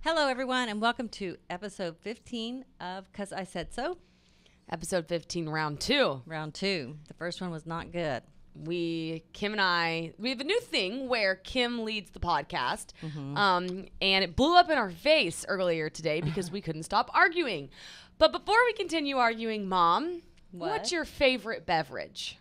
Hello, everyone, and welcome to episode 15 of 'Cause I Said So. Episode 15, round 2. Round 2. The first one was not good. Kim and I, we have a new thing where Kim leads the podcast. And it blew up in our face earlier today because we couldn't stop arguing. But before we continue arguing, Mom, what's your favorite beverage?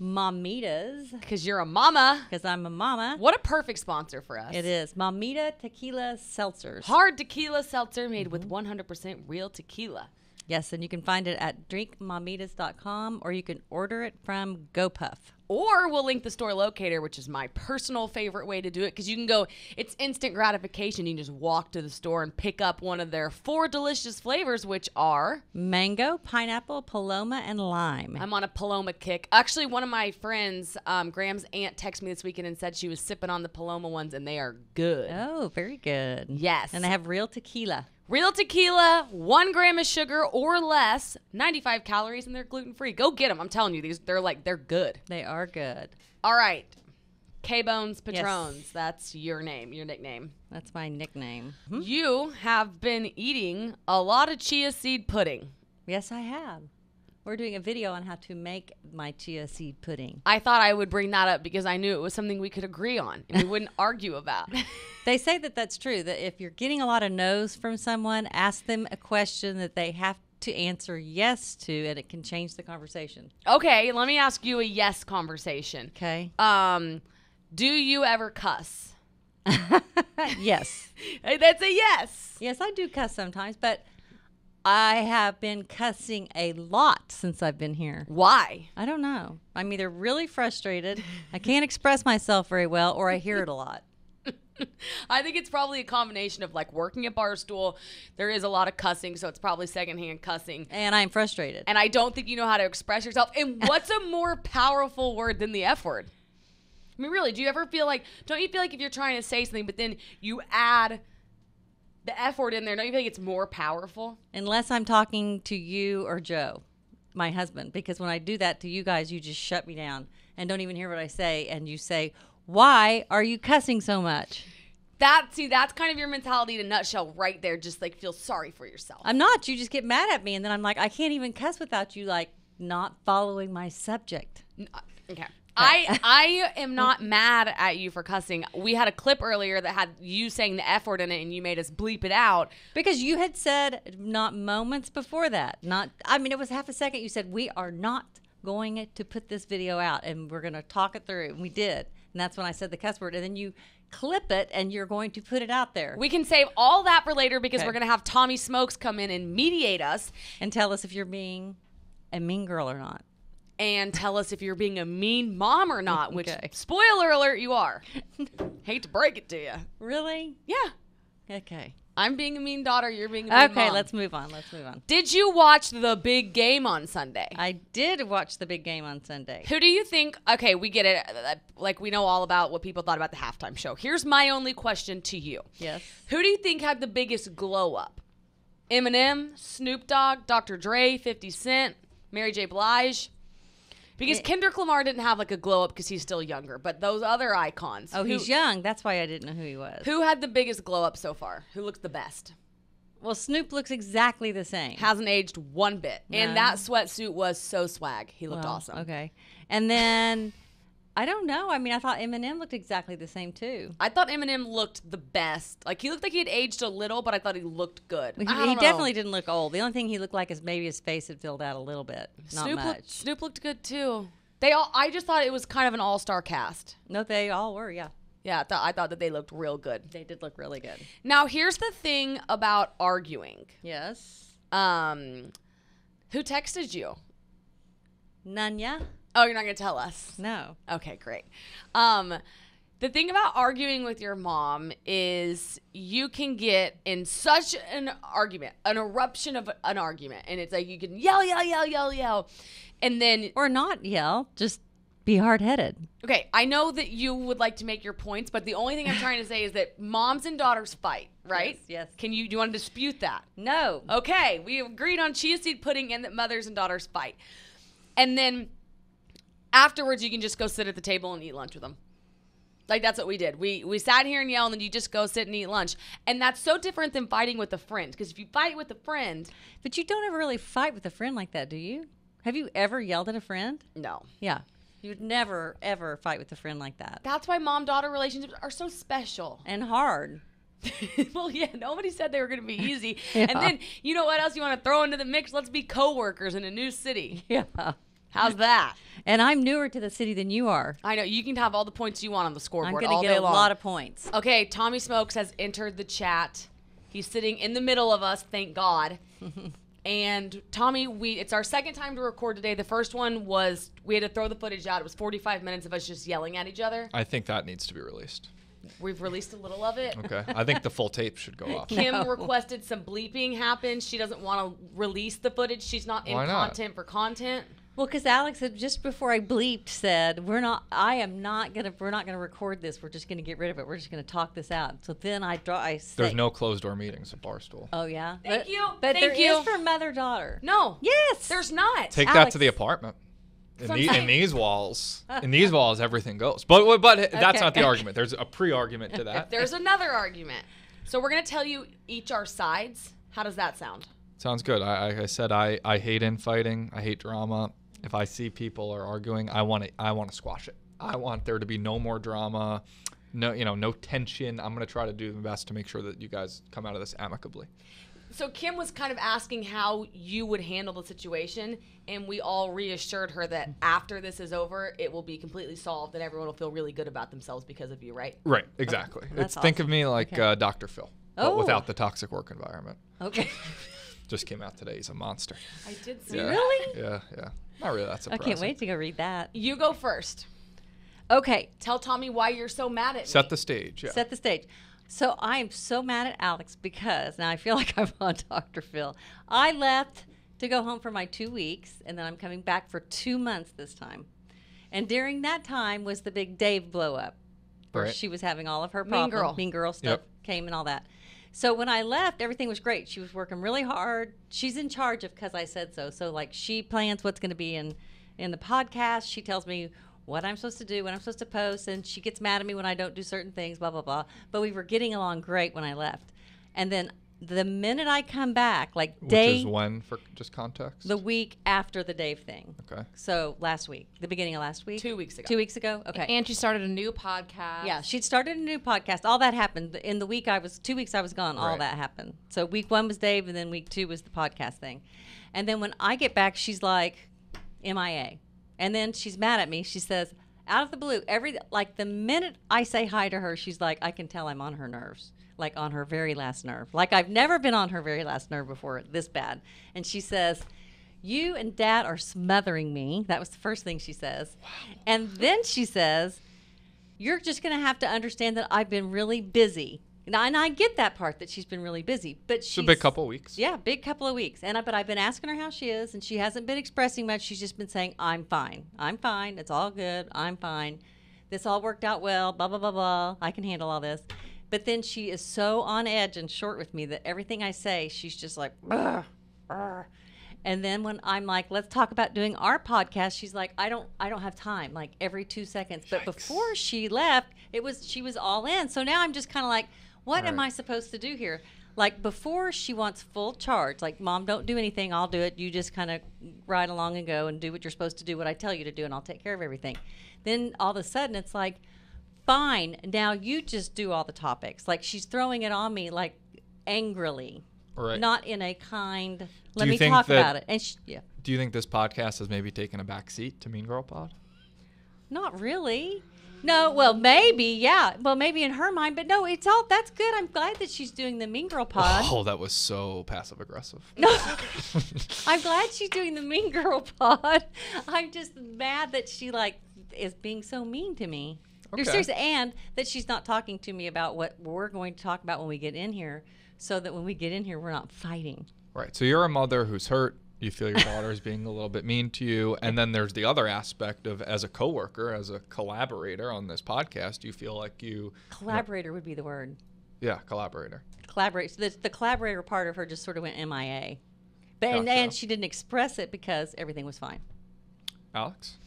Mamitas. Because you're a mama. Because I'm a mama. What a perfect sponsor for us. It is. Mamita Tequila Seltzers. Hard tequila seltzer made with 100% real tequila. Yes, and you can find it at drinkmamitas.com or you can order it from Gopuff. Or we'll link the store locator, which is my personal favorite way to do it because you can go, it's instant gratification. You can just walk to the store and pick up one of their 4 delicious flavors, which are mango, pineapple, paloma, and lime. I'm on a paloma kick. Actually, one of my friends, Graham's aunt, texted me this weekend and said she was sipping on the paloma ones, and they are good. Oh, very good. Yes. And they have real tequila. Real tequila, 1 gram of sugar or less, 95 calories, and they're gluten-free. Go get them. I'm telling you, they're good. They are good. All right. K-Bones Patrons. Yes. That's your name, your nickname. That's my nickname. You have been eating a lot of chia seed pudding. Yes, I have. We're doing a video on how to make my chia seed pudding. I thought I would bring that up because I knew it was something we could agree on and we wouldn't argue about. They say that that's true, that if you're getting a lot of no's from someone, ask them a question that they have to answer yes to, and it can change the conversation. Okay, let me ask you a yes conversation. Okay. Do you ever cuss? Yes. That's a yes. Yes, I do cuss sometimes, but I have been cussing a lot since I've been here. Why? I don't know. I'm either really frustrated, I can't express myself very well, or I hear it a lot. I think it's probably a combination of like working at Barstool. There is a lot of cussing, so it's probably secondhand cussing. And I'm frustrated. And I don't think you know how to express yourself. And what's a more powerful word than the F word? I mean, really, don't you feel like if you're trying to say something, but then you add the F word in there, don't you feel like it's more powerful? Unless I'm talking to you or Joe, my husband, because when I do that to you guys, you just shut me down and don't even hear what I say. And you say, why are you cussing so much? That's kind of your mentality in a nutshell right there. Just like feel sorry for yourself. I'm not. You just get mad at me. And then I'm like, I can't even cuss without you, like, not following my subject. Okay. I am not mad at you for cussing. We had a clip earlier that had you saying the F word in it and you made us bleep it out. Because you had said not moments before that. It was half a second. You said, we are not going to put this video out and we're going to talk it through. And we did. And that's when I said the cuss word. And then you clip it and you're going to put it out there. We can save all that for later because we're going to have Tommy Smokes come in and mediate us. And tell us if you're being a mean girl or not. And tell us if you're being a mean mom or not, which, Okay. spoiler alert, you are. Hate to break it to you. Really? Yeah. Okay. I'm being a mean daughter, you're being a mean mom. Okay, let's move on. Did you watch the big game on Sunday? I did watch the big game on Sunday. Who do you think, okay, we get it, like we know all about what people thought about the halftime show. Here's my only question to you. Yes. Who do you think had the biggest glow up? Eminem, Snoop Dogg, Dr. Dre, 50 Cent, Mary J. Blige? Because Kendrick Lamar didn't have like a glow up because he's still younger, but those other icons. Oh, he's young. That's why I didn't know who he was. Who had the biggest glow up so far? Who looks the best? Well, Snoop looks exactly the same. Hasn't aged one bit. No. And that sweatsuit was so swag. He looked awesome. Okay. And then, I don't know. I mean, I thought Eminem looked exactly the same too. I thought Eminem looked the best. Like, he looked like he had aged a little, but I thought he looked good. He definitely didn't look old. The only thing he looked like is maybe his face had filled out a little bit. Not much. Snoop looked good too. I just thought it was kind of an all-star cast. No, they all were, yeah. Yeah, I thought that they looked real good. They did look really good. Now, here's the thing about arguing. Yes. Who texted you? Nanya? Oh, you're not going to tell us? No. Okay, great. The thing about arguing with your mom is you can get in such an argument, an eruption of an argument, and it's like you can yell, and then... Or not yell, just be hard-headed. Okay, I know that you would like to make your points, but the only thing I'm trying to say is that moms and daughters fight, right? Yes. Do you want to dispute that? No. Okay, we agreed on chia seed pudding and that mothers and daughters fight. And then afterwards, you can just go sit at the table and eat lunch with them. Like, that's what we did. We sat here and yelled, and then you just go sit and eat lunch. And that's so different than fighting with a friend. Because if you fight with a friend... But you don't ever really fight with a friend like that, do you? Have you ever yelled at a friend? No. Yeah. You'd never, ever fight with a friend like that. That's why mom-daughter relationships are so special. And hard. Well, yeah, nobody said they were going to be easy. Yeah. And then, you know what else you want to throw into the mix? Let's be co-workers in a new city. Yeah. How's that? And I'm newer to the city than you are. I know. You can have all the points you want on the scoreboard all day long. I'm going to get a lot of points. Okay, Tommy Smokes has entered the chat. He's sitting in the middle of us, thank God. And Tommy, it's our second time to record today. The first one was we had to throw the footage out. It was 45 minutes of us just yelling at each other. I think that needs to be released. We've released a little of it. Okay. I think the full tape should go off. Kim requested some bleeping happen. She doesn't want to release the footage. She's not in content for content. Well, because Alex had just before I bleeped said, we're not gonna record this. We're just gonna get rid of it. We're just gonna talk this out. So then I say, there's no closed door meetings at Barstool. Oh yeah. Thank you. But there is for mother-daughter. No. Yes. There's not. Take Alex. that to the apartment. In these walls, everything goes. But that's not the argument. There's a pre-argument to that. There's another argument. So we're gonna tell you each our sides. How does that sound? Sounds good. I said I hate infighting. I hate drama. If I see people are arguing, I want to squash it. I want there to be no more drama, no tension. I'm going to try to do my best to make sure that you guys come out of this amicably. So Kim was kind of asking how you would handle the situation, and we all reassured her that after this is over, it will be completely solved and everyone will feel really good about themselves because of you, right? Right, exactly. Okay. That's Think of awesome. me like Dr. Phil, but without the toxic work environment. Okay. Just came out today. He's a monster. I did see Yeah. that. Really? Yeah. Not really that I surprising. can't wait to go read that. You go first. Okay. Tell Tommy why you're so mad at me. Set the stage. Yeah. Set the stage. So I am so mad at Alex because now I feel like I'm on Dr. Phil. I left to go home for my 2 weeks, and then I'm coming back for 2 months this time. And during that time was the big Dave blow up, where Right. she was having all of her Mean problems. Girl. Mean Girl stuff came and all that. So when I left, everything was great. She was working really hard. She's in charge of Because I Said So. So, like, she plans what's going to be in the podcast. She tells me what I'm supposed to do, what I'm supposed to post, and she gets mad at me when I don't do certain things, blah, blah, blah. But we were getting along great when I left. And then the minute I come back, like Which is when, for just context? the week after the Dave thing. Okay. So last week, the beginning of last week. 2 weeks ago. 2 weeks ago? Okay. And she started a new podcast. Yeah, she'd started a new podcast. All that happened in the week 2 weeks I was gone. All Right. that happened. So week 1 was Dave, and then week 2 was the podcast thing. And then when I get back, she's like, MIA. And then she's mad at me. She says, out of the blue, the minute I say hi to her, she's like, I can tell I'm on her nerves. Like on her very last nerve. Like I've never been on her very last nerve before, this bad. And she says, you and Dad are smothering me. That was the first thing she says. Wow. And then she says, you're just going to have to understand that I've been really busy. And I get that part, that she's been really busy. But she's It's a big couple of weeks. Yeah, big couple of weeks. But I've been asking her how she is, and she hasn't been expressing much. She's just been saying, I'm fine. I'm fine. It's all good. I'm fine. This all worked out well, blah, blah, blah, blah. I can handle all this. But then she is so on edge and short with me that everything I say, she's just like, "Ugh, ugh." And then when I'm like, let's talk about doing our podcast, she's like, I don't have time, like every 2 seconds. But before she left, she was all in. So now I'm just kind of like, what am I supposed to do here? Like before, she wants full charge. Like, Mom, don't do anything. I'll do it. You just kind of ride along and go and do what you're supposed to do, what I tell you to do, and I'll take care of everything. Then all of a sudden, it's like, fine, now you just do all the topics. Like, she's throwing it on me, like, angrily. Right. Not in a kind, let you me think talk that- about it. And Do you think this podcast has maybe taken a back seat to Mean Girl Pod? Not really. No, well, maybe, yeah. Well, maybe in her mind, but no, that's good. I'm glad that she's doing the Mean Girl Pod. Oh, that was so passive aggressive. No, I'm glad she's doing the Mean Girl Pod. I'm just mad that she, like, is being so mean to me. Okay. Seriously, and that she's not talking to me about what we're going to talk about when we get in here, so that when we get in here, we're not fighting. Right. So you're a mother who's hurt. You feel your daughter is being a little bit mean to you. And then there's the other aspect of, as a coworker, as a collaborator on this podcast, you feel like Collaborator would be the word. Yeah, collaborator. Collaborate. So the collaborator part of her just sort of went MIA. But Gotcha. and she didn't express it because everything was fine. Alex?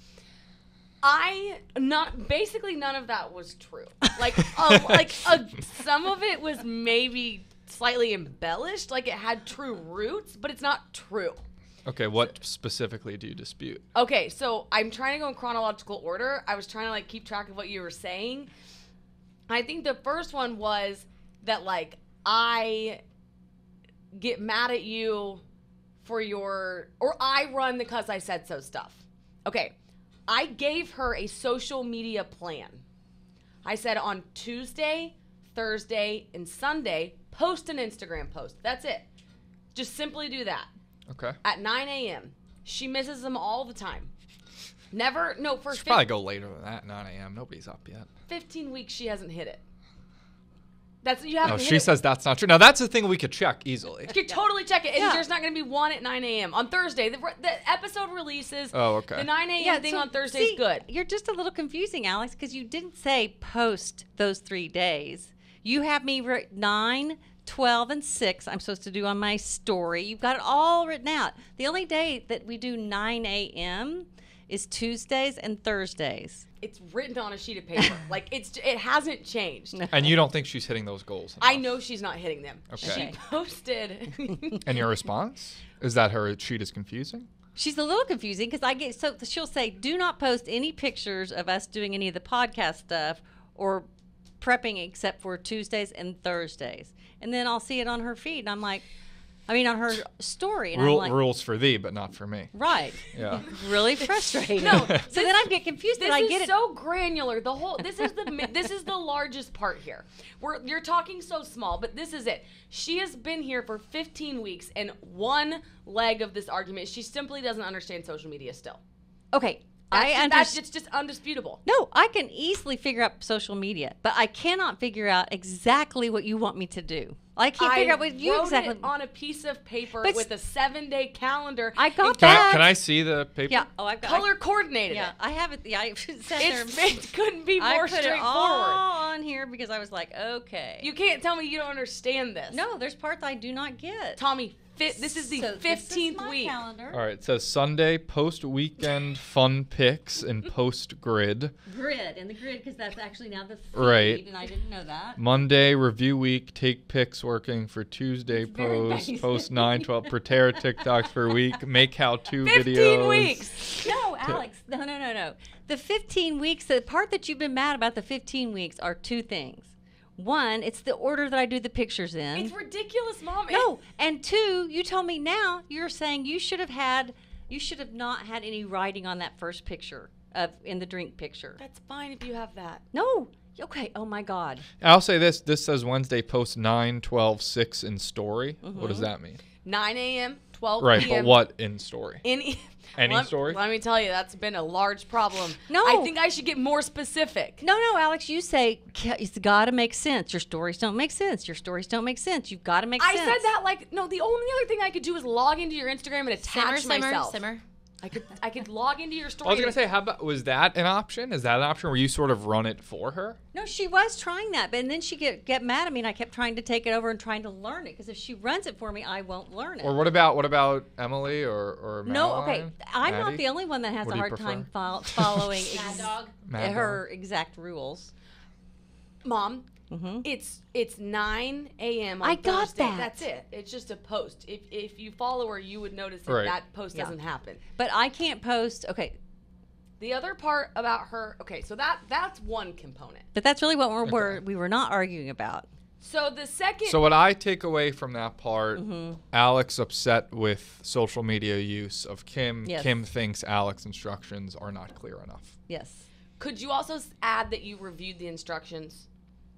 Basically none of that was true. Some of it was maybe slightly embellished, like it had true roots, but it's not true. Okay, what specifically do you dispute? Okay, so I'm trying to go in chronological order. I was trying to like keep track of what you were saying. I think the first one was that like I get mad at you for I run the 'cause I said so stuff. Okay, I gave her a social media plan. I said on Tuesday, Thursday, and Sunday, post an Instagram post. That's it. Just simply do that. Okay. At 9 a.m. She misses them all the time. Should probably go later than that, 9 a.m. Nobody's up yet. 15 weeks she hasn't hit it. You haven't hit she it. says that's not true. Now, that's the thing we could check easily. You could totally check it. And there's not going to be one at 9 a.m. On Thursday. The episode releases. Oh, okay. The 9 a.m. thing on Thursday is good. You're just a little confusing, Alex, because you didn't say post those 3 days. You have me 9, 12, and 6 I'm supposed to do on my story. You've got it all written out. The only day that we do 9 a.m. is Tuesdays and Thursdays. It's written on a sheet of paper. It hasn't changed. And you don't think she's hitting those goals enough. I know she's not hitting them. Okay. She posted. And your response? Is that her sheet is confusing? She's a little confusing because she'll say, do not post any pictures of us doing any of the podcast stuff or prepping except for Tuesdays and Thursdays. And then I'll see it on her feed, and I'm like, on her story. And I'm like, rules for thee, but not for me. Right. Yeah. Really frustrating. No. So then I get confused. This I is get it. so granular. This is the largest part here. You're talking so small, but this is it. She has been here for 15 weeks, and one leg of this argument, she simply doesn't understand social media still. Okay. It's just undisputable. No, I can easily figure out social media, but I cannot figure out exactly what you want me to do. I can't figure out what you exactly it on a piece of paper But with a 7-day calendar. I got that. Can I see the paper? Yeah. Oh, I've got color coordinated. Yeah, I have it. Yeah, I sat there. It couldn't be more I put straightforward. it all on here because I was like, okay. You can't tell me you don't understand this. No, there's parts I do not get. Tommy, this is the 15th this is my week. Calendar. All right. It says Sunday, post weekend fun pics and post grid. Grid, and the grid, because that's actually now the feed, Right. and I didn't know that. Monday, review week, take pics working for Tuesday, very post, basic. post 9, 12, prepare TikToks per week, make how-to 15 videos. weeks. No, Alex, no. The 15 weeks, the part that you've been mad about the 15 weeks are two things. One, it's the order that I do the pictures in. It's ridiculous, Mom. No, and two, you told me now you're saying you should have not had any writing on that first picture in the drink picture. That's fine if you have that. No. Okay. Oh my God. I'll say this. This says Wednesday, post 9, 12, 6 in story. What does that mean? 9 a.m., 12 Right, p.m. but what in story? Any story? Let me tell you, that's been a large problem. No. I think I should get more specific. No, Alex, you say it's got to make sense. Your stories don't make sense. Your stories don't make sense. You've got to make sense. I said that the only other thing I could do is log into your Instagram and attach myself. Simmer. I could log into your story. I was going to say, was that an option? Is that an option where you sort of run it for her? No, she was trying that, but then she get mad at me, and I kept trying to take it over and trying to learn it, because if she runs it for me, I won't learn it. Or what about Emily or Madeline? No, okay. I'm not Maddie? the only one that has What a do you hard time prefer? following Mad her exact rules. Mom, it's 9 a.m. on I got Thursday. that. That's it. It's just a post. If you follow her, you would notice that Right. that post doesn't happen. But I can't post. Okay, The other part about her, okay, so that's one component. but that's really what we were not arguing about. So the second... So what I take away from that part, Alex upset with social media use of Kim. Yes. Kim thinks Alex's instructions are not clear enough. Yes. Could you also add that you reviewed the instructions?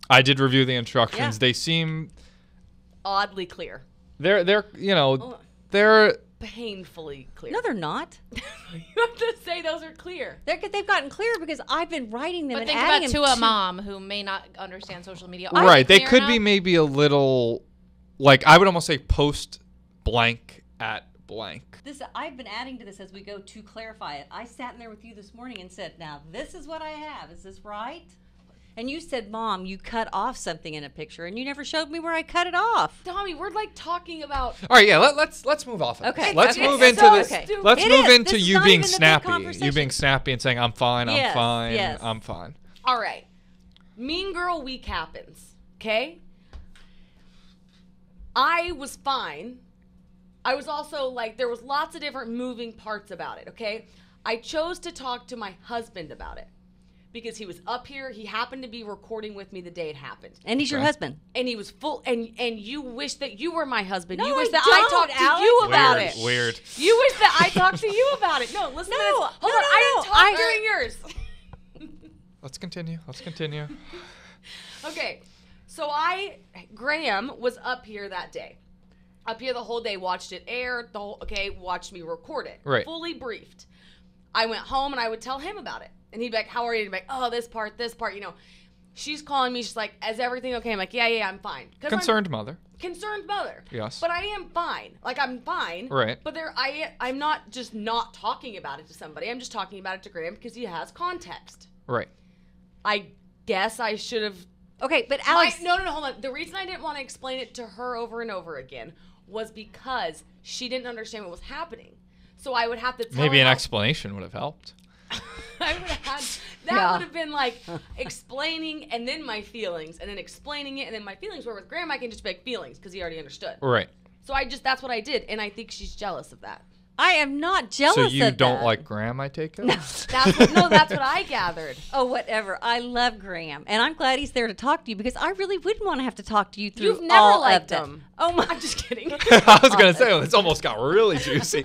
I did review the instructions. Yeah. They seem Oddly clear. they're Oh. they're Painfully clear. No, they're not. You have to say those are clear. They've gotten clear because I've been writing them But and think adding about them to a mom who may not understand social media. Are right. They clear could be enough? maybe a little, like, I would almost say post blank at blank. I've been adding to this as we go to clarify it. I sat in there with you this morning and said, now this is what I have. Is this right? and you said, Mom, you cut off something in a picture, and you never showed me where I cut it off. Tommy, we're like talking about. All right, yeah. Let's move off of Okay. this. Let's Okay. move It's into so this. stupid. Let's It move is. into This is you not being even the big snappy. You conversation. being snappy and saying, "I'm fine. Yes, I'm fine. yes. I'm fine." All right. Mean Girl week happens. Okay. I was fine. I was also like, there was lots of different moving parts about it. Okay. I chose to talk to my husband about it because he was up here. He happened to be recording with me the day it happened. And he's your Okay. husband. And he was full, and you wish that you were my husband. No, You wish I that don't, I talked Alex. to you about Weird. it. Weird. You wish that I talked to you about it. No, listen to No, this. Hold no, on, no, I no. didn't talk during yours. Let's continue. Let's continue. Okay, so Graham was up here that day. Up here the whole day, watched it air, watched me record it. Right. Fully briefed. I went home and I would tell him about it. And he'd be like, how are you? And he'd be like, oh, this part, you know. She's calling me, she's like, is everything okay? I'm like, yeah, I'm fine. Concerned mother. Concerned mother. Yes. But I am fine. Like, I'm fine. Right. But I'm not just not talking about it to somebody. I'm just talking about it to Graham because he has context. Right. I guess I should have. Okay, but Alex. No, hold on. The reason I didn't want to explain it to her over and over again was because she didn't understand what was happening. So I would have to tell Maybe her an how- explanation would have helped. I would have had that Yeah. would have been like explaining and then my feelings and then explaining it and then my feelings. Where with Graham I can just be like feelings because he already understood. Right. So that's what I did, and I think she's jealous of that. I am not jealous So of you don't that. like Graham, I take it? That's what I gathered. Oh, whatever. I love Graham, and I'm glad he's there to talk to you because I really wouldn't want to have to talk to you through You've never all liked of that. him. Oh my! I'm just kidding. I was gonna say it's almost got really juicy.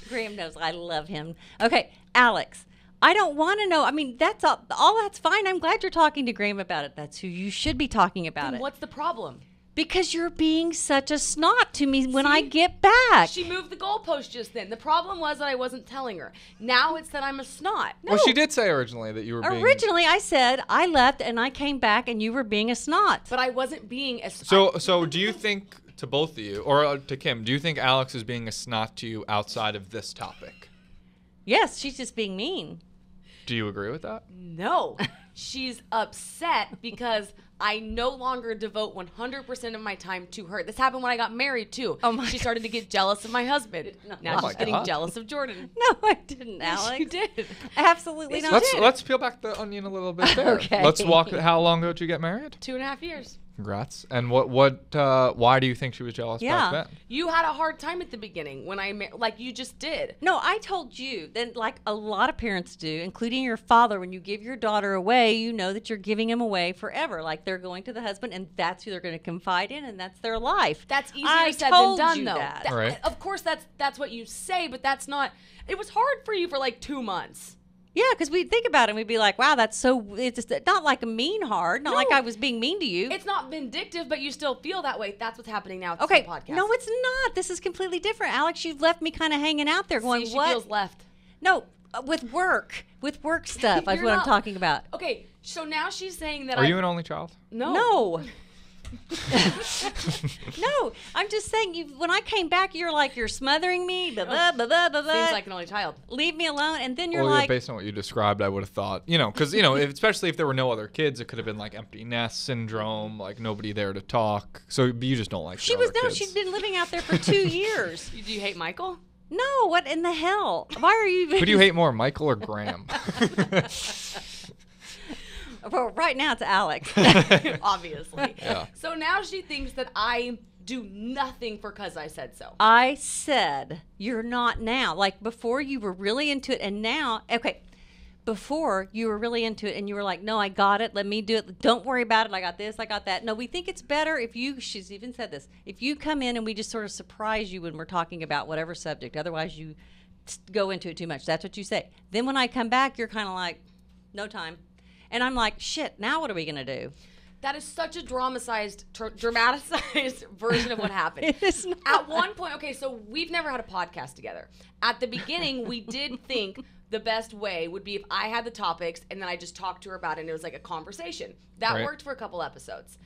Graham knows I love him. Okay, Alex. I don't want to know. I mean, that's all. That's fine. I'm glad you're talking to Graham about it. That's who you should be talking about Then it. what's the problem? Because you're being such a snot to me when I See? get back. She moved the goalpost just then. The problem was that I wasn't telling her. Now it's that I'm a snot. Well, she did say originally that you were being. Originally, I said I left and I came back and you were being a snot. But I wasn't being a So do you think, to both of you, or to Kim, do you think Alex is being a snot to you outside of this topic? Yes, she's just being mean. Do you agree with that? No. She's upset because I no longer devote 100% of my time to her. This happened when I got married, too. Oh, my She started to get jealous of my husband. Now Oh, my she's getting God. jealous of Jordan. No, I didn't, Alex. You did. Absolutely not. Let's peel back the onion a little bit there. Okay. Let's walk. How long ago did you get married? 2.5 years. Congrats. And why do you think she was jealous Yeah. back then? You had a hard time at the beginning when like you just did. No, I told you that like a lot of parents do, including your father, when you give your daughter away, you know that you're giving him away forever. Like they're going to the husband and that's who they're going to confide in and that's their life. That's easier I said than told done, you though. that. Right. Of course, that's what you say, but that's not. It was hard for you for like 2 months. Yeah, because we'd think about it and we'd be like, wow, that's so, it's just not like a mean hard, not like No. I was being mean to you. It's not vindictive, but you still feel that way. That's what's happening now. At Okay, this podcast. no, it's not. This is completely different. Alex, you've left me kind of hanging out there going, See, she what? feels left. No, with work stuff is You're what I'm not- talking about. Okay, so now she's saying that Are you an only child? No. No. No, I'm just saying. When I came back, you're like you're smothering me. Blah, blah, blah, blah, blah, blah. Seems like an only child. Leave me alone, and then you're Well, yeah, like, based on what you described, I would have thought, because especially if there were no other kids, it could have been like empty nest syndrome, like nobody there to talk. So you just don't like. she your was other no, kids. she'd been living out there for 2 years. Do you hate Michael? No, what in the hell? Why are you even? Who do you hate more, Michael or Graham? Well, right now it's Alex. Obviously. Yeah. So now she thinks that I do nothing for because I said so. I said you're not now. Like before, you were really into it, and now, okay. Before you were really into it, and you were like, "No, I got it. Let me do it. Don't worry about it. I got this. I got that." No, we think it's better if you. She's even said this. If you come in and we just sort of surprise you when we're talking about whatever subject. Otherwise, you go into it too much. That's what you say. Then when I come back, you're kind of like, "No time," and I'm like, "Shit. Now what are we gonna do?" That is such a dramatized version of what happened. It is not. At one point, okay, so we've never had a podcast together. At the beginning, we did think the best way would be if I had the topics and then I just talked to her about it and it was like a conversation. That Right. worked for a couple episodes.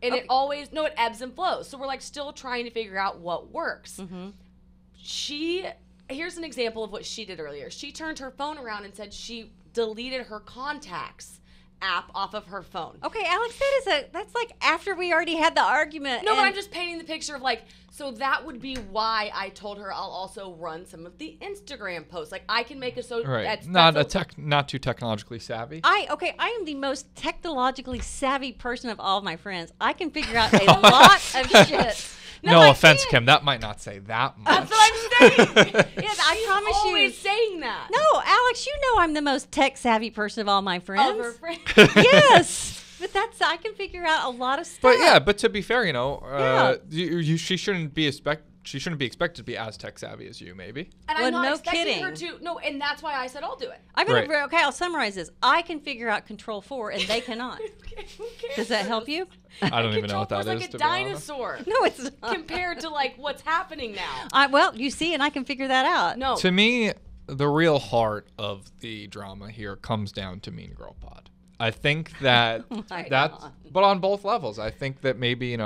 And Okay. it ebbs and flows. So we're like still trying to figure out what works. Mm-hmm. Here's an example of what she did earlier. She turned her phone around and said she deleted her contacts app off of her phone. Okay, Alex, that's like after we already had the argument. No, but I'm just painting the picture of like, so that would be why I told her I'll also run some of the Instagram posts. Like I can make a Right. that's Not too technologically savvy. I am the most technologically savvy person of all of my friends. I can figure out a lot of shit. No offense, Kim. That might not say that much. That's what I'm saying. Yes, I promise you. Always saying that. No, Alex, you know I'm the most tech savvy person of all my friends. Of her friends. Yes, but I can figure out a lot of stuff. But to be fair, she shouldn't be expected to be as tech savvy as you, maybe. And Well, I'm not no expecting kidding. her to. No, and that's why I said I'll do it. Okay, I'll summarize this. I can figure out Control 4, and they cannot. Okay, who cares? Does that help you? I don't even know what that Control is. Four's To like a be honest. dinosaur. No, it's not. Compared to like what's happening now. Well, you see, and I can figure that out. No. To me, the real heart of the drama here comes down to Mean Girl Pod. I think that but on both levels. I think that maybe,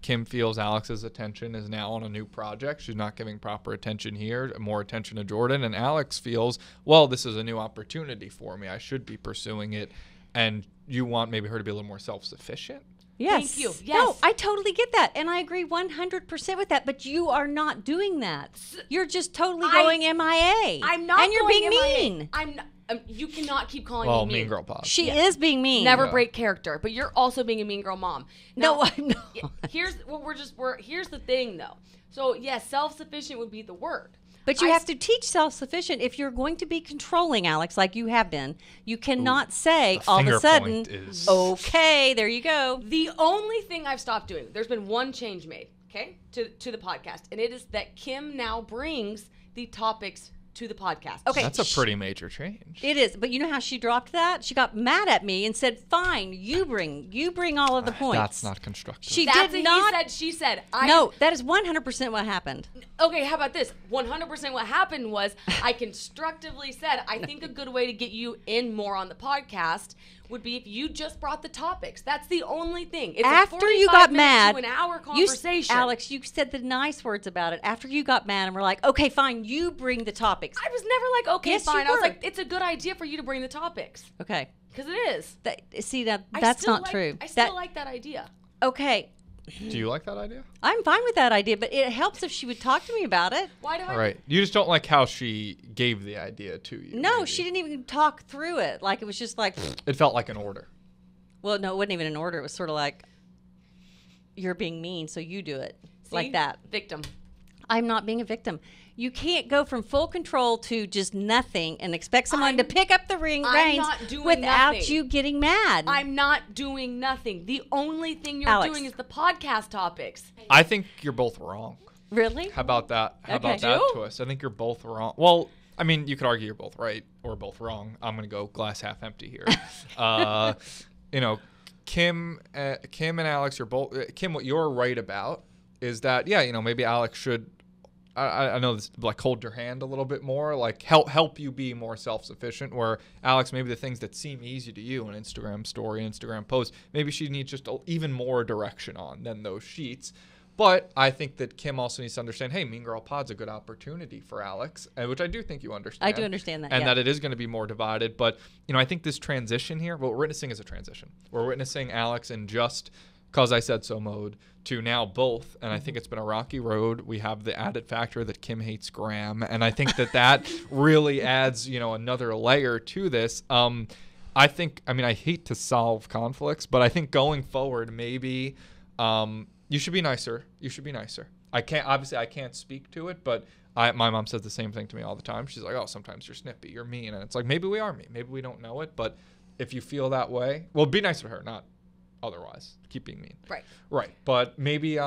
Kim feels Alex's attention is now on a new project. She's not giving proper attention here, more attention to Jordan. And Alex feels, well, this is a new opportunity for me. I should be pursuing it. And you want maybe her to be a little more self-sufficient? Yes. Thank you. Yes. No, I totally get that. And I agree 100% with that. But you are not doing that. You're just totally going MIA. I'm not. And you're going being MIA. mean. I'm not. You cannot keep calling Well, me mean. Mean Girl Pod. She is being mean. Never break character, but you're also being a mean girl mom. No, Now, I'm not. Here's what here's the thing though. So yes, self-sufficient would be the word. But you have to teach self-sufficient. If you're going to be controlling, Alex, like you have been, you cannot say the all of a finger sudden, point is- okay, there you go. The only thing I've stopped doing, there's been one change made, okay, to the podcast, and it is that Kim now brings the topics to the podcast. Okay. That's a pretty major change. It is, but you know how she dropped that? She got mad at me and said, "Fine, you bring all of the points." That's not constructive. She That's did a not. he said, she said. No, that is 100% what happened. Okay, how about this? 100% what happened was I constructively said, I think a good way to get you in more on the podcast would be if you just brought the topics. That's the only thing. It's After a you got 45 minute mad, to an hour conversation. Alex, you said the nice words about it. After you got mad and we're like, okay, fine, you bring the topics. I was never like, okay, Yes, you fine. I was were. like, it's a good idea for you to bring the topics. Okay. Because it is. That's still not like- true. I still like that idea. Okay. Do you like that idea? I'm fine with that idea, but it helps if she would talk to me about it. Why do I? All right. You just don't like how she gave the idea to you. No, maybe. she didn't even talk through it. Like, it was just like, It felt like an order. well, no, it wasn't even an order. It was sort of like, you're being mean, so you do it. See? Like that. Victim. I'm not being a victim. You can't go from full control to just nothing and expect someone to pick up the I'm reins not doing without nothing. you getting mad. I'm not doing nothing. The only thing you're Alex. doing is the podcast topics. I think you're both wrong. Really? How about that? How Okay. about that You? twist? I think you're both wrong. Well, I mean, you could argue you're both right or both wrong. I'm gonna go glass half empty here. Kim and Alex are both. Kim, what you're right about is that maybe Alex should. I know this, like, hold your hand a little bit more, like help you be more self-sufficient. Where Alex, maybe the things that seem easy to you, an Instagram story, Instagram post, maybe she needs just even more direction on than those sheets. But I think that Kim also needs to understand, hey, Mean Girl Pod's a good opportunity for Alex, which I do think you understand. I do understand that, And yeah. that it is going to be more divided. But, I think this transition here, what we're witnessing is a transition. We're witnessing Alex in just because I said so mode to now both. And I think it's been a rocky road. We have the added factor that Kim hates Graham. And I think that really adds, another layer to this. I hate to solve conflicts, but I think going forward, maybe you should be nicer. You should be nicer. I can't speak to it, but my mom says the same thing to me all the time. She's like, oh, sometimes you're snippy, you're mean. And it's like, maybe we are mean. Maybe we don't know it. But if you feel that way, well, be nice to her, not otherwise. Keep being mean. Right. But maybe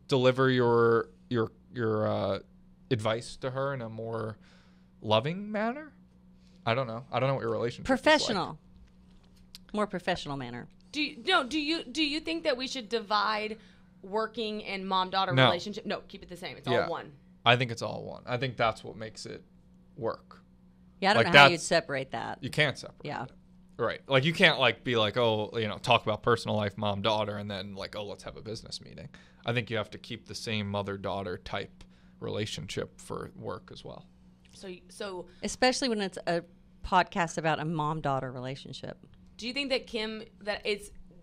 deliver your advice to her in a more loving manner. I don't know what your relationship Professional. is More professional manner. Do you think that we should divide working and mom-daughter No. relationship? No, keep it the same. It's Yeah. all one. like. I think it's all one. I think that's what makes it work. Yeah, I don't Like, know how you'd that's- separate that. You can't separate Yeah. it. Right. Like, you can't, like, be like, oh, talk about personal life, mom, daughter, and then, like, oh, let's have a business meeting. I think you have to keep the same mother-daughter type relationship for work as well. So Especially when it's a podcast about a mom-daughter relationship. Do you think that Kim,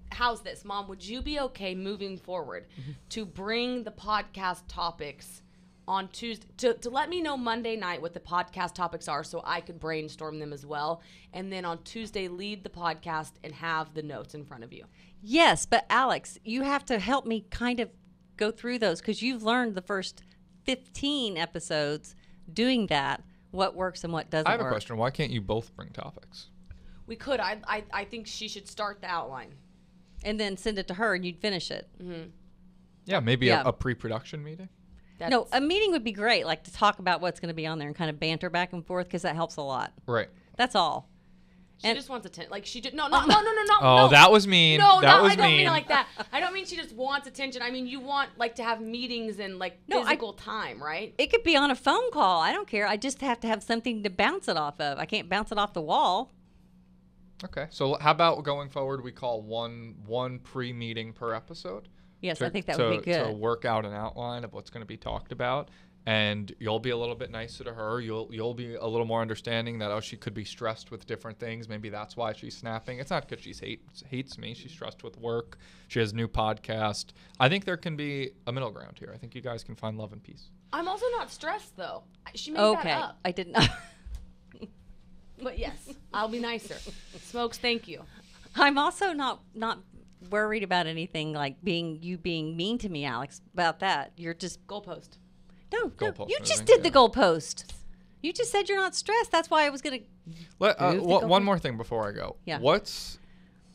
how's this? Mom, would you be okay moving forward to bring the podcast topics on Tuesday, to let me know Monday night what the podcast topics are so I could brainstorm them as well, and then on Tuesday lead the podcast and have the notes in front of you? Yes, but Alex, you have to help me kind of go through those because you've learned the first 15 episodes doing that, what works and what doesn't work. I have a question. Why can't you both bring topics? We could. I think she should start the outline. And then send it to her and you'd finish it. Mm-hmm. Yeah, maybe a pre-production meeting. No, a meeting would be great, like to talk about what's going to be on there and kind of banter back and forth because that helps a lot. Right. That's all. She just wants attention. Like she did. No. Oh, that was mean. No, that was I don't mean. mean it like that. I don't mean she just wants attention. I mean you want like to have meetings and like physical time, right? It could be on a phone call. I don't care. I just have to have something to bounce it off of. I can't bounce it off the wall. Okay. So how about going forward, we call one pre-meeting per episode? Yes, I think that would be good. To work out an outline of what's going to be talked about. And you'll be a little bit nicer to her. You'll be a little more understanding that, she could be stressed with different things. Maybe that's why she's snapping. It's not because she hates me. She's stressed with work. She has a new podcast. I think there can be a middle ground here. I think you guys can find love and peace. I'm also not stressed, though. She made that up. I didn't know. But yes, I'll be nicer. Smokes, thank you. I'm also not worried about anything like being mean to me, Alex, about that. You're just... Goalpost. No, Goalpost you moving, just did the goalpost. You just said you're not stressed. That's why I was going to... One more thing before I go. Yeah. What's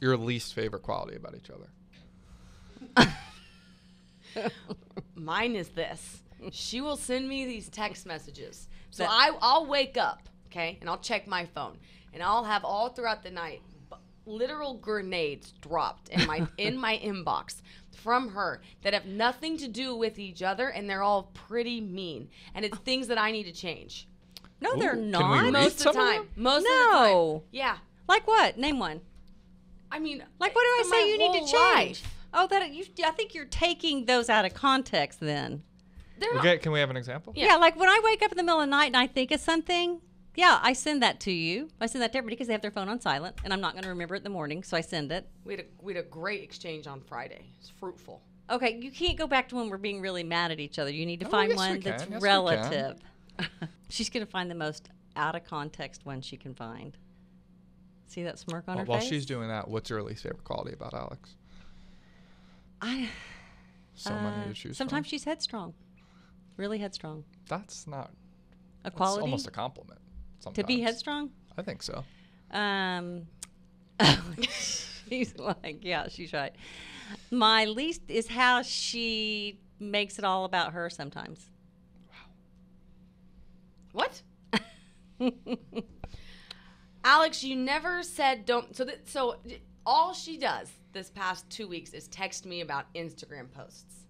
your least favorite quality about each other? Mine is this. She will send me these text messages. So I'll wake up, okay, and I'll check my phone. And I'll have all throughout the night literal grenades dropped in my inbox from her that have nothing to do with each other, and they're all pretty mean. And it's things that I need to change. No, they're Can we not. read Most of the some of time. them? Most of the time. Yeah. Like what? Name one. I mean, Like what do I for say my you need to whole change? life. Oh, I think you're taking those out of context then. They're not. Okay, can we have an example? Yeah. Yeah, like when I wake up in the middle of the night and I think of something, yeah, I send that to you. I send that to everybody because they have their phone on silent, and I'm not going to remember it in the morning, so I send it. We had a great exchange on Friday. It's fruitful. Okay, you can't go back to when we're being really mad at each other. You need to Oh, find yes, one we that's can. Yes, we relative. She's going to find the most out of context one she can find. See that smirk on her While face? she's doing that, what's your least favorite quality about Alex? So many to choose Sometimes from. she's headstrong. Really headstrong. That's not A quality? It's almost a compliment. To be sometimes. headstrong? I think so. She's like, yeah, she's right. My least is how she makes it all about her sometimes. What? Alex, you never said don't. So all she does this past 2 weeks is text me about Instagram posts.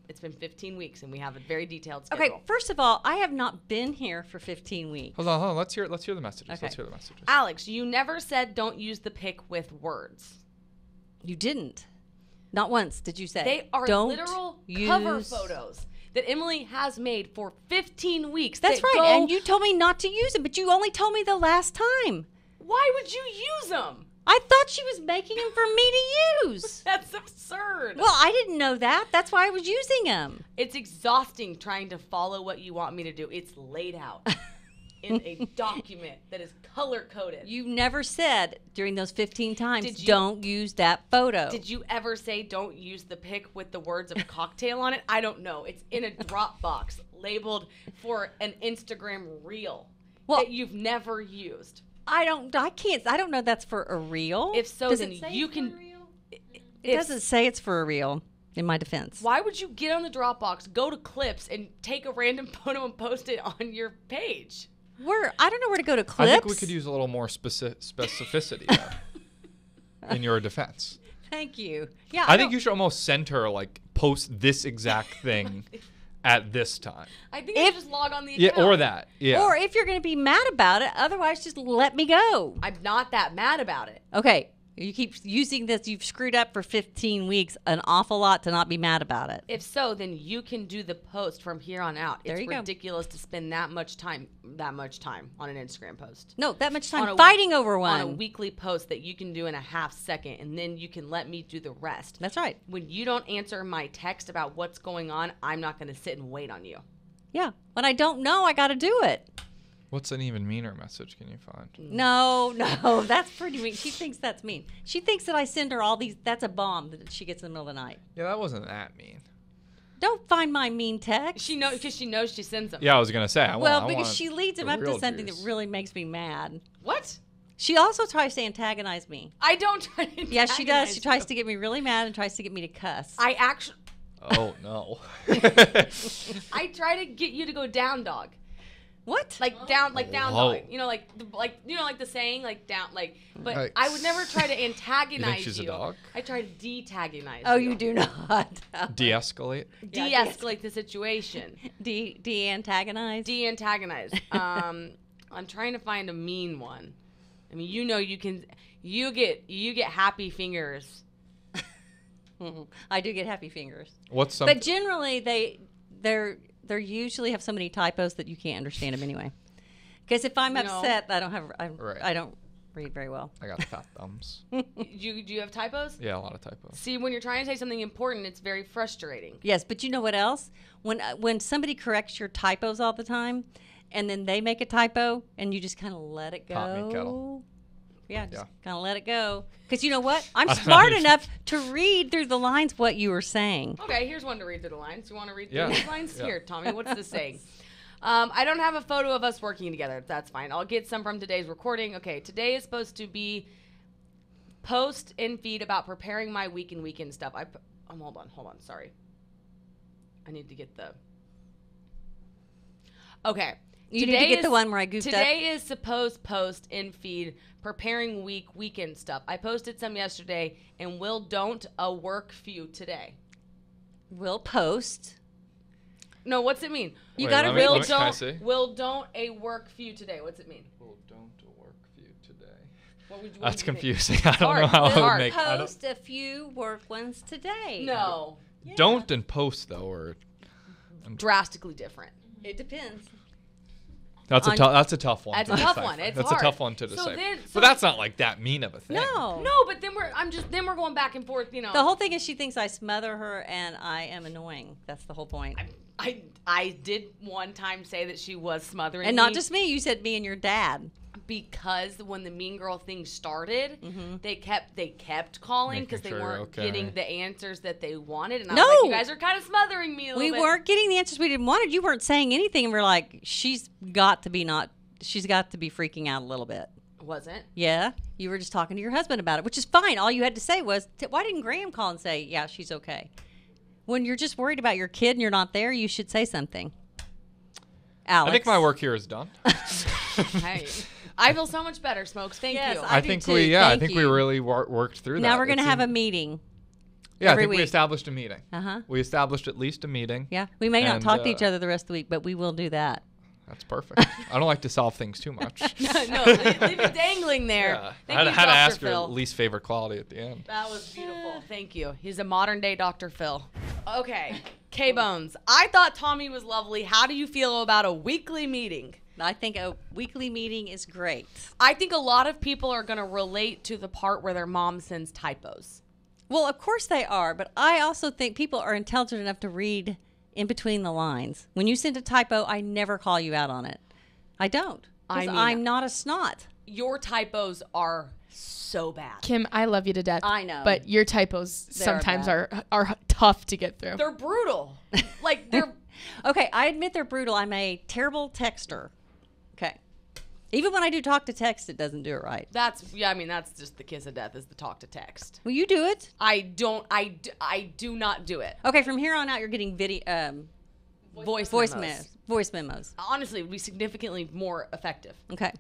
It's been 15 weeks, and we have a very detailed schedule. Okay, first of all, I have not been here for 15 weeks. Hold on. Let's hear the messages. Okay. Let's hear the messages. Alex, you never said don't use the pic with words. You didn't. Not once did you say. They are don't literal use... cover photos that Emily has made for 15 weeks. That's that right, go- and you told me not to use them, but you only told me the last time. Why would you use them? I thought she was making them for me to use. That's absurd. Well, I didn't know that. That's why I was using them. It's exhausting trying to follow what you want me to do. It's laid out in a document that is color-coded. You never said during those 15 times, Did you- don't use that photo. Did you ever say don't use the pic with the words of cocktail on it? I don't know. It's in a Dropbox labeled for an Instagram reel that you've never used. I don't know that's for a reel. If so, Does then it say you it's can. for a reel? It doesn't say it's for a reel, in my defense. Why would you get on the Dropbox, go to clips, and take a random photo and post it on your page? I don't know where to go to clips. I think we could use a little more specificity there in your defense. Thank you. Yeah, I think you should almost send her, like, post this exact thing at this time. I think you just log on the account. Yeah, or that. Yeah. Or if you're going to be mad about it, otherwise just let me go. I'm not that mad about it. Okay, You keep using this. You've screwed up for 15 weeks an awful lot to not be mad about it. If so, then you can do the post from here on out. There It's you go. ridiculous to spend that much time on an Instagram post. No, that much time On a- fighting over one. On a weekly post that you can do in a half second, and then you can let me do the rest. That's right. When you don't answer my text about what's going on, I'm not going to sit and wait on you. Yeah. When I don't know, I got to do it. What's an even meaner message can you find? No, that's pretty mean. She thinks that's mean. She thinks that I send her all these. That's a bomb that she gets in the middle of the night. Yeah, that wasn't that mean. Don't find my mean text. She knows because she knows she sends them. Yeah, I was gonna say. I Well, want because she leads him the up to real something juice. that really makes me mad. What? She also tries to antagonize me. I don't try to Yeah, she does. She tries you. to get me really mad and tries to get me to cuss. I actually, Oh no. I try to get you to go down, dog. What? Like down Whoa. dog. You know, like the saying, like down, like. But Right. I would never try to antagonize she's a dog? I try to detagonize. Oh, you do not. De-escalate. Yeah, De-escalate the situation. De-antagonize? De-antagonize. I'm trying to find a mean one. I mean, you know, you can. You get happy fingers. I do get happy fingers. What's something? But generally, they usually have so many typos that you can't understand them anyway. Because if I'm You know. upset, I don't Right. I don't read very well. I got fat thumbs. Do you have typos? Yeah, a lot of typos. See, when you're trying to say something important, it's very frustrating. Yes, but you know what else? When somebody corrects your typos all the time, and then they make a typo, and you just kind of let it go. Pot me kettle. Yeah, just Yeah. kind of let it go. Because you know what? I'm smart enough to read through the lines what you were saying. Okay, here's one to read through the lines. You want to read through Yeah. these lines? Yeah. Here, Tommy, what's this saying? I don't have a photo of us working together. That's fine. I'll get some from today's recording. Okay, today is supposed to be post and feed about preparing my week and weekend stuff. Hold on. Sorry. I need to get the... Okay. You need to get the one where I goofed up. Today is supposed post and feed preparing weekend stuff. I posted some yesterday and don't a work few today. We'll post. No, what's it mean? You Wait, got to let me- real let me- can I don't see? don't a work few today. What's it mean? Well, don't work for you today. What would you, That's think? confusing. I don't hard. know how It's I would hard. make. I don't, Post a few work ones today. No, don't and post though, or drastically different. It depends. that's a On- tough. That's a tough one. That's to a tough decipher. one. It's that's hard. a tough one to So decipher. then- so- but that's not like that mean of a thing. No. No, but then we're going back and forth. You know, The whole thing is she thinks I smother her and I am annoying. That's the whole point. I did one time say that she was smothering And not me just me. You said me and your dad. because when the mean girl thing started, Mm-hmm. they kept calling because they Making sure, weren't okay. getting the answers that they wanted, and I No. was like, you guys are kind of smothering me a little We bit. weren't getting the answers we didn't want. You weren't saying anything. And we're like, she's got to be freaking out a little bit. Wasn't. Yeah. You were just talking to your husband about it, which is fine. All you had to say was, why didn't Graham call and say, yeah, she's okay? When you're just worried about your kid and you're not there, you should say something. Alex. I think my work here is done. Hey, I feel so much better, Smokes. Thank Yes, you. I I do think too. we Thank we you. really worked through that. Now we're going to It's have a in- meeting. Yeah, I every think we week. established a meeting. Uh-huh. We established at least a meeting. Yeah. We may not And, talk to each other the rest of the week, but we will do that. That's perfect. I don't like to solve things too much. no, leave it dangling there. Yeah. Thank I you, had to Dr. ask Phil. her least favorite quality at the end. That was beautiful. Thank you. He's a modern day Dr. Phil. Okay, K-Bones. I thought Tommy was lovely. How do you feel about a weekly meeting? I think a weekly meeting is great. I think a lot of people are going to relate to the part where their mom sends typos. Well, of course they are, but I also think people are intelligent enough to read in between the lines. When you send a typo, I never call you out on it. I don't. I 'Cause mean- I'm not a snot. Your typos are so bad. Kim, I love you to death. I know. But your typos They're sometimes bad. are tough to get through. They're brutal. Like, they're... Okay, I admit they're brutal. I'm a terrible texter. Okay. Even when I do talk to text, it doesn't do it right. That's just the kiss of death is the talk to text. Will you do it? I do not do it. Okay, from here on out, you're getting Voice voice memos. memos. Honestly, it would be significantly more effective. Okay.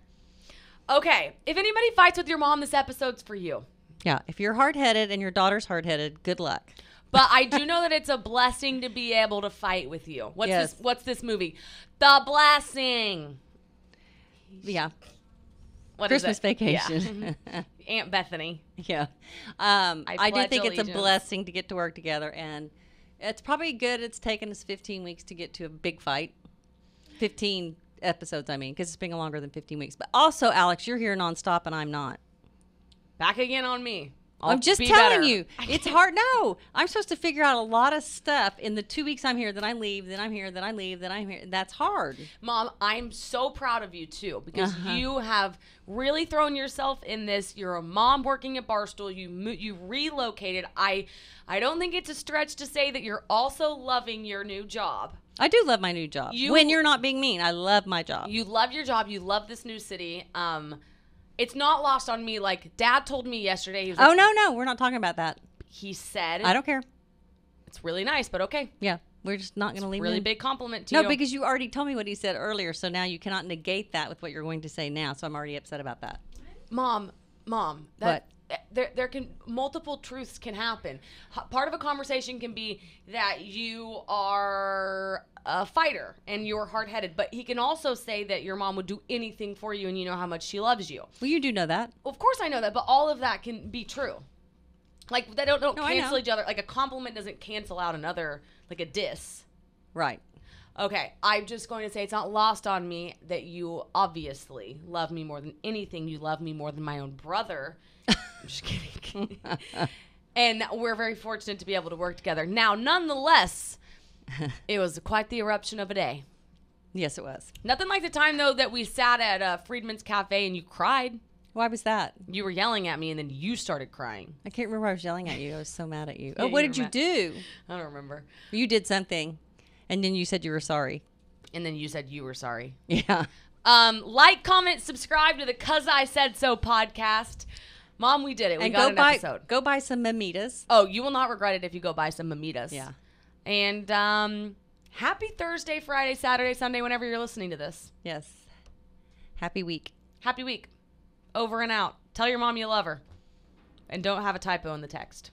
Okay, if anybody fights with your mom, this episode's for you. Yeah, if you're hard-headed and your daughter's hard-headed, good luck. But I do know that it's a blessing to be able to fight with you. Yes. What's this movie? The Blessing. Yeah. What is Christmas it? vacation. Yeah. Aunt Bethany. Yeah. I do pledge think it's a allegiance. blessing to get to work together, and it's probably good it's taken us 15 weeks to get to a big fight. 15 episodes, I mean, because it's been longer than 15 weeks. But also, Alex, you're here nonstop, and I'm not. Back again on me. I'm just be telling better. you. It's hard. No, I'm supposed to figure out a lot of stuff in the 2 weeks I'm here, then I leave, then I'm here, then I leave, then I'm here. That's hard. Mom, I'm so proud of you too because you have really thrown yourself in this. You're a mom working at Barstool. You relocated. I don't think it's a stretch to say that you're also loving your new job. I do love my new job. When you're not being mean, I love my job. You love your job. You love this new city. It's not lost on me. Like Dad told me yesterday. He was like, no, we're not talking about that. He said, I don't care. It's really nice, but okay. Yeah, we're just not going to leave. Really it in. big compliment to you. No, because you already told me what he said earlier, so now you cannot negate that with what you're going to say now. So I'm already upset about that. Mom, that there can multiple truths can happen. Part of a conversation can be that you are a fighter and you're hard-headed, but he can also say that your mom would do anything for you and you know how much she loves you. Well, you do know that. Of course I know that, but all of that can be true. Like they don't No, cancel each other. Like a compliment doesn't cancel out another, like a diss. Right. Okay, I'm just going to say it's not lost on me that you obviously love me more than anything. You love me more than my own brother. I'm just kidding. And we're very fortunate to be able to work together. Now, nonetheless, it was quite the eruption of a day. Yes, it was. Nothing like the time, though, that we sat at Friedman's Cafe and you cried. Why was that? You were yelling at me and then you started crying. I can't remember. I was yelling at you. I was so mad at you. Yeah, Oh, what you did were you mad. do? I don't remember. You did something, and then you said you were sorry. And then you said you were sorry. Yeah. Like, comment, subscribe to the 'Cause I Said So podcast. Mom, we did it. We got an episode. Go buy some Mamitas. Oh, you will not regret it if you go buy some Mamitas. Yeah. And happy Thursday, Friday, Saturday, Sunday, whenever you're listening to this. Yes. Happy week. Happy week. Over and out. Tell your mom you love her. And don't have a typo in the text.